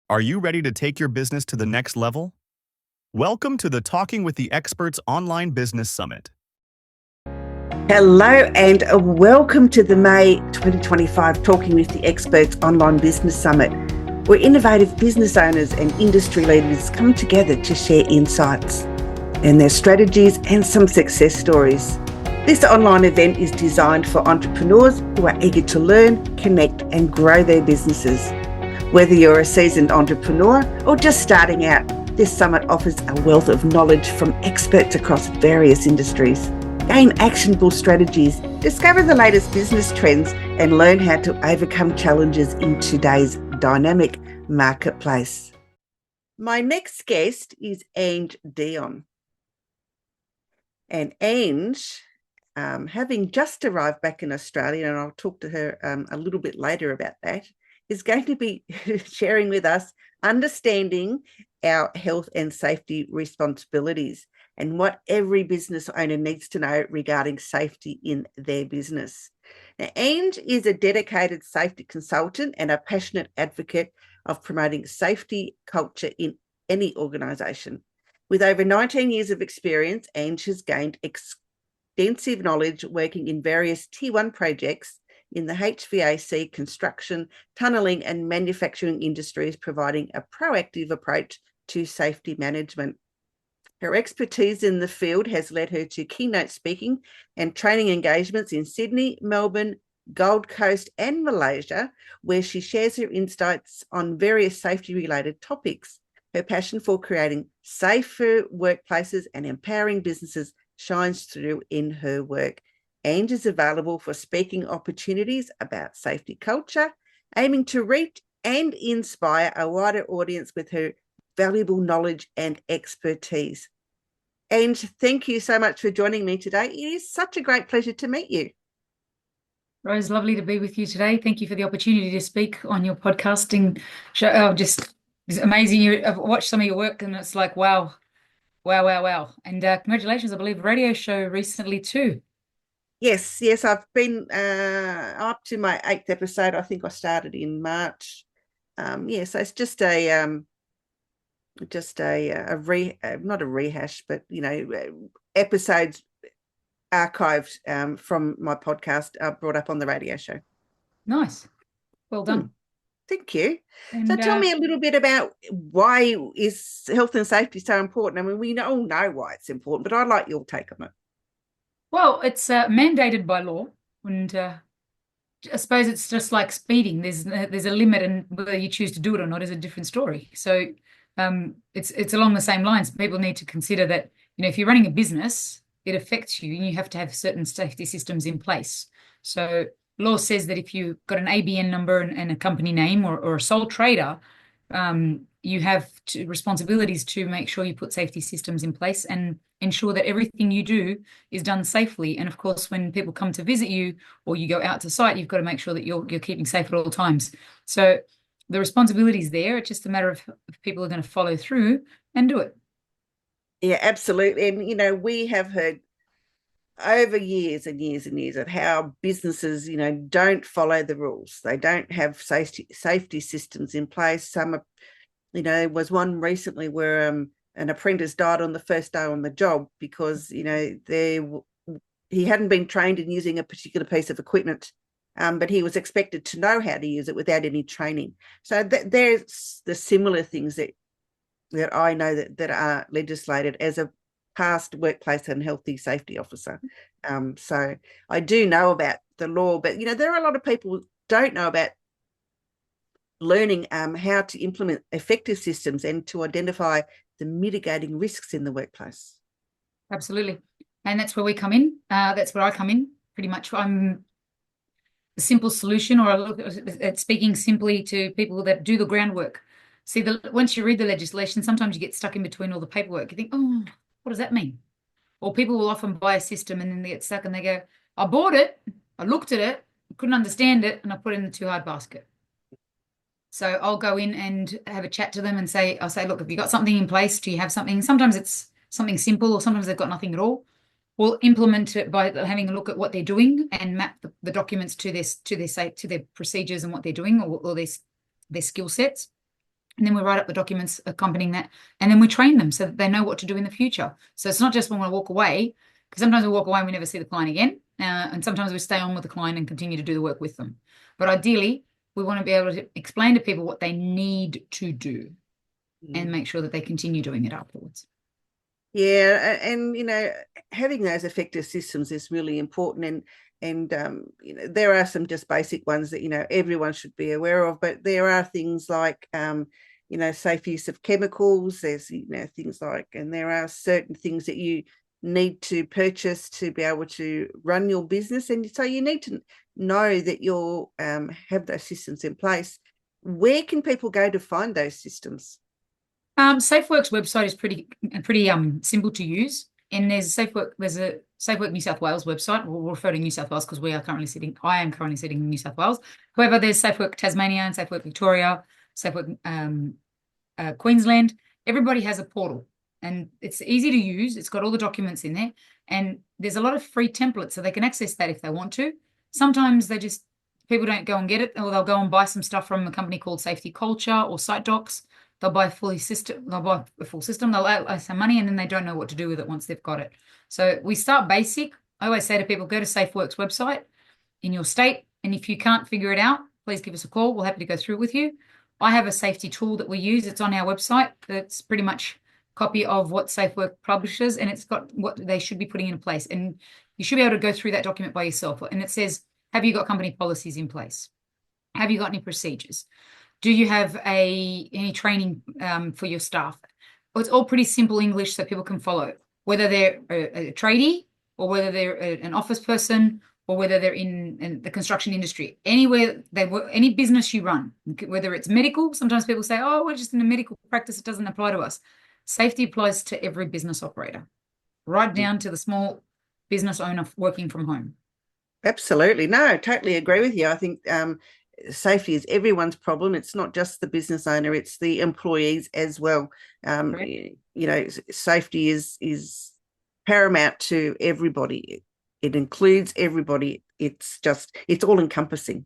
Are you ready to take your business to the next level? Welcome to the Talking with the Experts Online Business Summit. Hello and welcome to the May 2025 Talking with the Experts Online Business Summit, where innovative business owners and industry leaders come together to share insights and their strategies and some success stories. This online event is designed for entrepreneurs who are eager to learn, connect and grow their businesses. Whether you're a seasoned entrepreneur or just starting out, this summit offers a wealth of knowledge from experts across various industries. Gain actionable strategies, discover the latest business trends, and learn how to overcome challenges in today's dynamic marketplace. My next guest is Ange Dion. And Ange, having just arrived back in Australia, and I'll talk to her a little bit later about that, is going to be sharing with us understanding our health and safety responsibilities and what every business owner needs to know regarding safety in their business. Now, Ange is a dedicated safety consultant and a passionate advocate of promoting safety culture in any organisation. With over 19 years of experience, Ange has gained extensive knowledge working in various Tier 1 projects in the HVAC, construction, tunnelling and manufacturing industries, providing a proactive approach to safety management. Her expertise in the field has led her to keynote speaking and training engagements in Sydney, Melbourne, Gold Coast and Malaysia, where she shares her insights on various safety-related topics. Her passion for creating safer workplaces and empowering businesses shines through in her work. Ange is available for speaking opportunities about safety culture, aiming to reach and inspire a wider audience with her valuable knowledge and expertise. Ange, thank you so much for joining me today. It is such a great pleasure to meet you. Rose, lovely to be with you today. Thank you for the opportunity to speak on your podcasting show. It's amazing. I've watched some of your work and it's like, wow. And congratulations, I believe, radio show recently too. Yes, I've been up to my 8th episode. I think I started in March. So it's just not a rehash, but episodes archived from my podcast brought up on the radio show. Nice, well done. Thank you. And, so tell me a little bit about why is health and safety so important? I mean, we all know why it's important, but I'd like your take on it. Well, it's mandated by law, and I suppose it's just like speeding. There's a limit, and whether you choose to do it or not is a different story. So it's along the same lines. People need to consider that, if you're running a business, it affects you, and you have to have certain safety systems in place. So law says that if you've got an ABN number and a company name or a sole trader, you have responsibilities to make sure you put safety systems in place and ensure that everything you do is done safely. And of course, when people come to visit you or you go out to site, you've got to make sure that you're keeping safe at all times. So the responsibility is there. It's just a matter of if people are going to follow through and do it. Yeah, absolutely. And, we have heard over years and years and years of how businesses, don't follow the rules. They don't have safety systems in place. Some, there was one recently where an apprentice died on the first day on the job because, he hadn't been trained in using a particular piece of equipment, but he was expected to know how to use it without any training. So there's the similar things that I know that are legislated as a past workplace and healthy safety officer. So I do know about the law, but there are a lot of people who don't know about learning how to implement effective systems and to identify the mitigating risks in the workplace. Absolutely. And that's where we come in. That's where I come in. Pretty much I'm a simple solution, or I look at speaking simply to people that do the groundwork. See, once you read the legislation, sometimes you get stuck in between all the paperwork. You think, oh, what does that mean? Or people will often buy a system and then they get stuck and they go, I bought it, I looked at it, couldn't understand it, and I put it in the too hard basket. So I'll go in and have a chat to them and I'll say, look, have you got something in place? Do you have something? Sometimes it's something simple, or sometimes they've got nothing at all. We'll implement it by having a look at what they're doing and map the documents to their procedures and what they're doing, or their skill sets. And then we write up the documents accompanying that, and then we train them so that they know what to do in the future. So it's not just when we walk away, because sometimes we walk away and we never see the client again. And sometimes we stay on with the client and continue to do the work with them. But ideally, we want to be able to explain to people what they need to do and make sure that they continue doing it afterwards. Yeah, and having those effective systems is really important, and there are some just basic ones that everyone should be aware of, but there are things like safe use of chemicals. There's things like, and there are certain things that you need to purchase to be able to run your business, and so you need to know that you'll have those systems in place. Where can people go to find those systems? SafeWorks website is pretty simple to use, and there's a SafeWork New South Wales website. We'll refer to New South Wales because I am currently sitting in New South Wales. However, there's SafeWork Tasmania and SafeWork Victoria, SafeWork Queensland. Everybody has a portal, and it's easy to use. It's got all the documents in there, and there's a lot of free templates, so they can access that if they want to. Sometimes people don't go and get it, or they'll go and buy some stuff from a company called Safety Culture or Site Docs. They'll buy a full system, they'll outlay some money, and then they don't know what to do with it once they've got it. So we start basic. I always say to people, go to SafeWorks website in your state, and if you can't figure it out, please give us a call. We're happy to go through it with you. I have a safety tool that we use. It's on our website. That's pretty much a copy of what SafeWork publishes, and it's got what they should be putting in place. And you should be able to go through that document by yourself. And it says, have you got company policies in place? Have you got any procedures? Do you have any training for your staff? Well, it's all pretty simple English so people can follow, whether they're a tradie or whether they're an office person or whether they're in the construction industry. Anywhere any business you run, whether it's medical. Sometimes people say, oh, we're just in a medical practice. It doesn't apply to us. Safety applies to every business operator, right down to the small business owner working from home. Absolutely. No, I totally agree with you. I think safety is everyone's problem. It's not just the business owner, it's the employees as well. Safety is paramount to everybody. It includes everybody. It's all encompassing.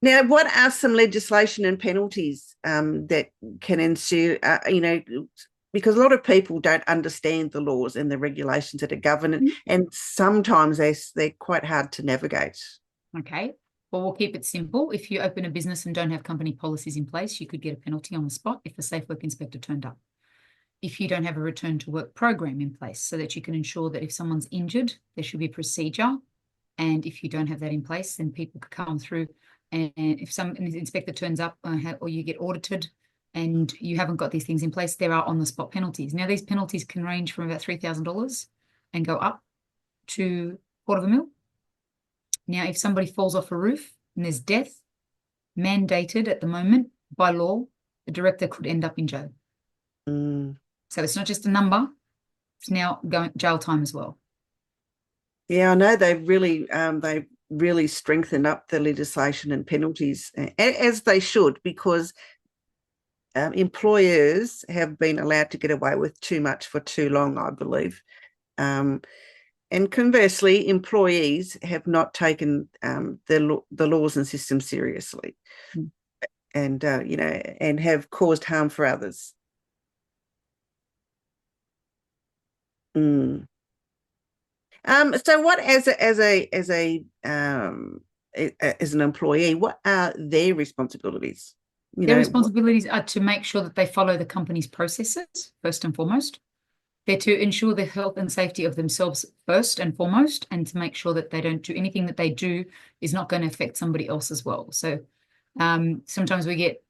Now, what are some legislation and penalties that can ensue, because a lot of people don't understand the laws and the regulations that are governed, and sometimes they're quite hard to navigate. Okay. Well, we'll keep it simple. If you open a business and don't have company policies in place, you could get a penalty on the spot if the safe work inspector turned up. If you don't have a return to work program in place so that you can ensure that if someone's injured, there should be a procedure. And if you don't have that in place, then people could come through, and if an inspector turns up or you get audited, and you haven't got these things in place, there are on-the-spot penalties. Now, these penalties can range from about $3,000 and go up to $250,000. Now, if somebody falls off a roof and there's death, mandated at the moment by law, the director could end up in jail. So it's not just a number, it's now going jail time as well. Yeah, I know they've really strengthened up the legislation and penalties, as they should, because employers have been allowed to get away with too much for too long, I believe. And conversely, employees have not taken the laws and systems seriously, and and have caused harm for others. So, what as an employee, what are their responsibilities? Their responsibilities are to make sure that they follow the company's processes, first and foremost. They're to ensure the health and safety of themselves first and foremost, and to make sure that they don't do anything that they do is not going to affect somebody else as well. So sometimes we get,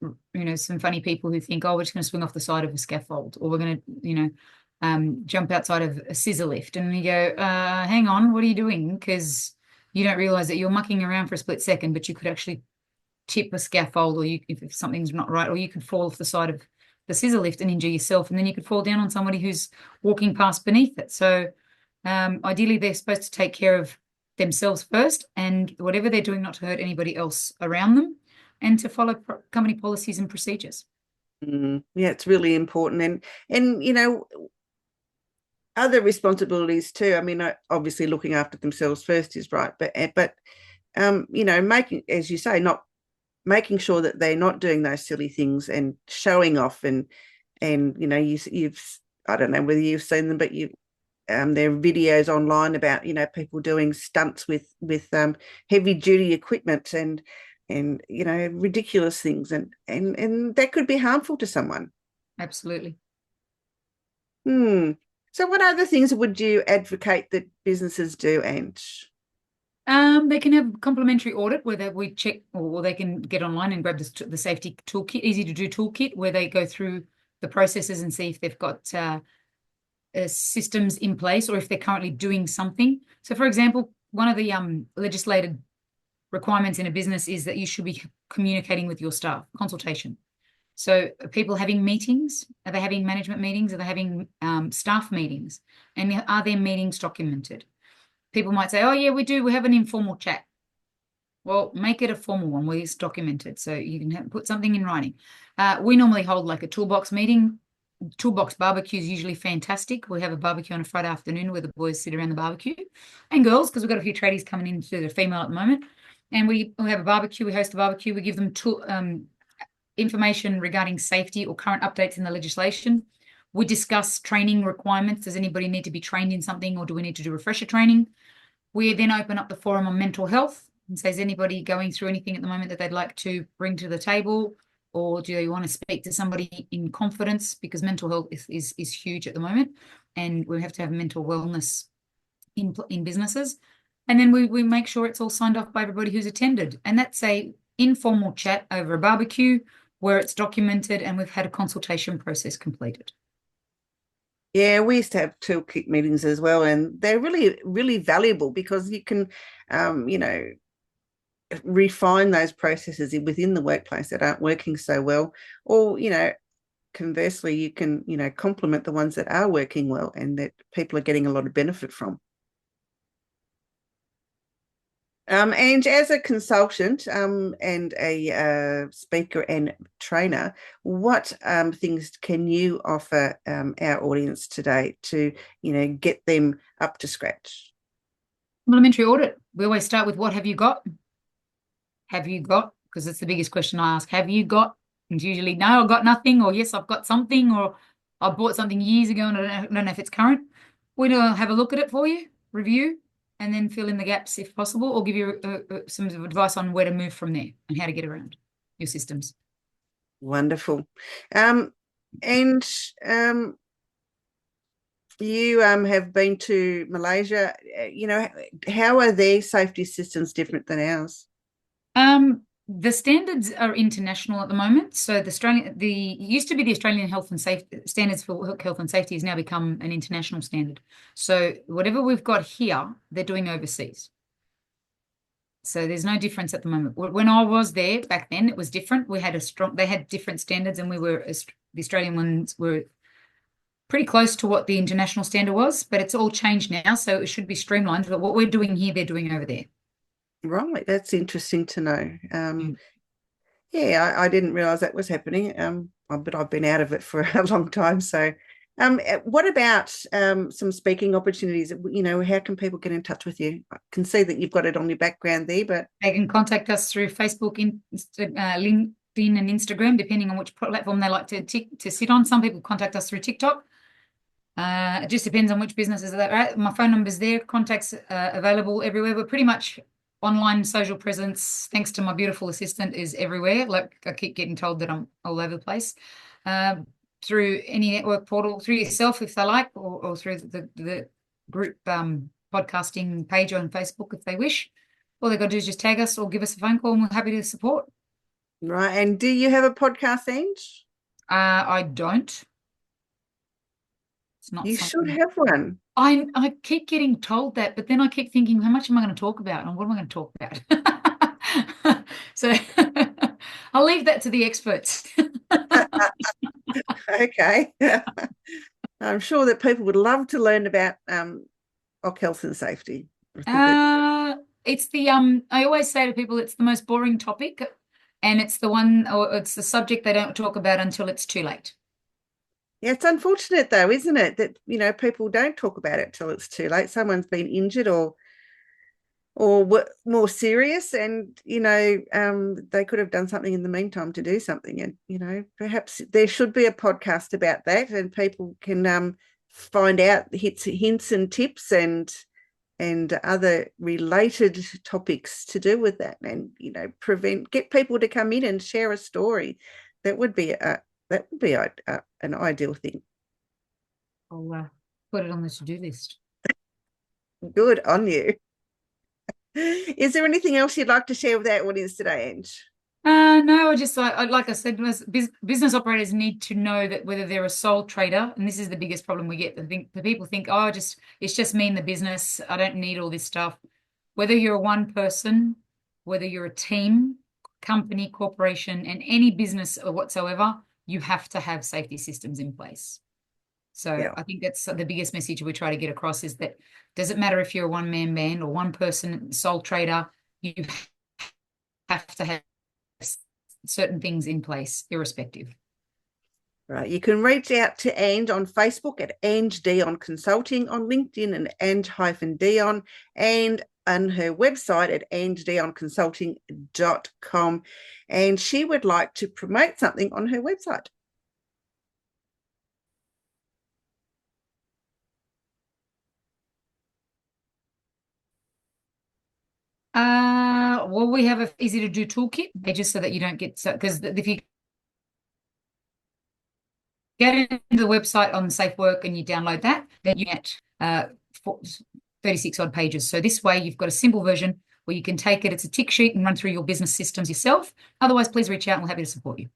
some funny people who think, oh, we're just going to swing off the side of a scaffold, or we're going to, jump outside of a scissor lift. And we go, hang on, what are you doing? Because you don't realize that you're mucking around for a split second, but you could actually tip a scaffold, or if something's not right, or you could fall off the side of the scissor lift and injure yourself, and then you could fall down on somebody who's walking past beneath it. So ideally, they're supposed to take care of themselves first, and whatever they're doing, not to hurt anybody else around them, and to follow company policies and procedures. Yeah, it's really important, and other responsibilities too. I mean, obviously looking after themselves first is right, but making, as you say, not making sure that they're not doing those silly things and showing off and you've I don't know whether you've seen them, but there are videos online about people doing stunts with heavy duty equipment and ridiculous things and that could be harmful to someone. Absolutely. So what other things would you advocate that businesses do, Ange? They can have complimentary audit where we check, or they can get online and grab the safety toolkit, easy to do toolkit, where they go through the processes and see if they've got systems in place or if they're currently doing something. So, for example, one of the legislated requirements in a business is that you should be communicating with your staff, consultation. So are people having meetings? Are they having management meetings? Are they having staff meetings? And are their meetings documented? People might say, oh, yeah, we do. We have an informal chat. Well, make it a formal one where it's documented so you can put something in writing. We normally hold like a toolbox meeting. Toolbox barbecue is usually fantastic. We have a barbecue on a Friday afternoon where the boys sit around the barbecue, and girls, because we've got a few tradies coming in to the female at the moment. And we have a barbecue. We host a barbecue. We give them information regarding safety or current updates in the legislation. We discuss training requirements. Does anybody need to be trained in something, or do we need to do refresher training? We then open up the forum on mental health and say, is anybody going through anything at the moment that they'd like to bring to the table? Or do you want to speak to somebody in confidence? Because mental health is huge at the moment, and we have to have mental wellness in businesses. And then we make sure it's all signed off by everybody who's attended. And that's a informal chat over a barbecue where it's documented and we've had a consultation process completed. Yeah, we used to have toolkit meetings as well, and they're really, really valuable because you can, refine those processes within the workplace that aren't working so well, or conversely, you can complement the ones that are working well and that people are getting a lot of benefit from. And as a consultant and a speaker and trainer, what things can you offer our audience today to, get them up to scratch? Complimentary audit. We always start with, what have you got? Have you got? Because it's the biggest question I ask. Have you got? And usually, no, I've got nothing, or yes, I've got something, or I bought something years ago and I don't know if it's current. We'll have a look at it for you, review, and then fill in the gaps if possible, or give you some advice on where to move from there and how to get around your systems. Wonderful. And you have been to Malaysia. How are their safety systems different than ours? The standards are international at the moment. So used to be the Australian Health and Safety Standards for Health and Safety has now become an international standard. So whatever we've got here, they're doing overseas. So there's no difference at the moment. When I was there back then, it was different. They had different standards, and the Australian ones were pretty close to what the international standard was, but it's all changed now. So it should be streamlined. But what we're doing here, they're doing over there. Right, that's interesting to know. Yeah, I didn't realise that was happening, but I've been out of it for a long time. So what about some speaking opportunities? How can people get in touch with you? I can see that you've got it on your background there, but they can contact us through Facebook, LinkedIn and Instagram, depending on which platform they like to sit on. Some people contact us through TikTok. It just depends on which businesses they're at. My phone number's there, contacts available everywhere. We're pretty much online social presence, thanks to my beautiful assistant, is everywhere. Like, I keep getting told that I'm all over the place. Through any network portal, through yourself if they like, or through the group podcasting page on Facebook if they wish. All they've got to do is just tag us or give us a phone call, and we're happy to support. Right. And do you have a podcast, Ange? I don't. It's not. You should have one. I keep getting told that, but then I keep thinking, how much am I going to talk about, and what am I going to talk about? So I'll leave that to the experts. Okay. I'm sure that people would love to learn about OC health and safety. It's the I always say to people, it's the most boring topic, and it's the subject they don't talk about until it's too late. Yeah, it's unfortunate though, isn't it, that people don't talk about it till it's too late. Someone's been injured or or more serious, and they could have done something in the meantime to do something, and perhaps there should be a podcast about that, and people can find out hints and tips and other related topics to do with that, and get people to come in and share a story. That would be an ideal thing. I'll put it on the to-do list. Good on you. Is there anything else you'd like to share with our audience today, Ange? No, I just like I said, business operators need to know that whether they're a sole trader, and this is the biggest problem we get. I think the people think, oh, it's just me and the business. I don't need all this stuff. Whether you're a one person, whether you're a team, company, corporation, and any business or whatsoever, you have to have safety systems in place. So Yeah. I think that's the biggest message we try to get across is that doesn't matter if you're a one-man band or one person sole trader, you have to have certain things in place irrespective. Right. You can reach out to Ange on Facebook at Ange Dion Consulting, on LinkedIn and Ange-Dion, and on her website at angedionconsulting.com. And she would like to promote something on her website. Well, we have a easy to do toolkit, just so that you don't get because if you get into the website on Safe Work and you download that, then you get 36 odd pages. So this way you've got a simple version where you can take it. It's a tick sheet and run through your business systems yourself. Otherwise, please reach out and we're happy to support you.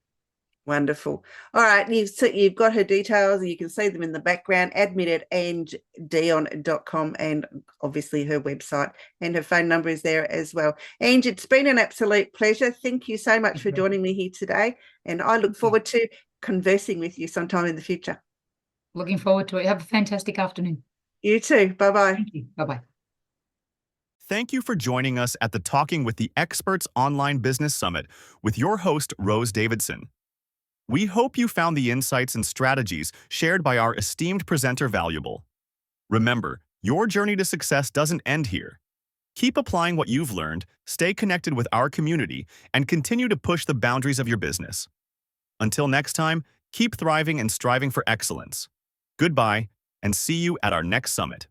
Wonderful. All right. You've got her details and you can see them in the background. Admin at angedion.com, and obviously her website, and her phone number is there as well. Ange, it's been an absolute pleasure. Thank you so much for joining me here today. And I look forward to conversing with you sometime in the future. Looking forward to it. Have a fantastic afternoon. You too. Bye-bye. Thank you. Bye-bye. Thank you for joining us at the Talking with the Experts Online Business Summit with your host, Rose Davidson. We hope you found the insights and strategies shared by our esteemed presenter valuable. Remember, your journey to success doesn't end here. Keep applying what you've learned, stay connected with our community, and continue to push the boundaries of your business. Until next time, keep thriving and striving for excellence. Goodbye, and see you at our next summit.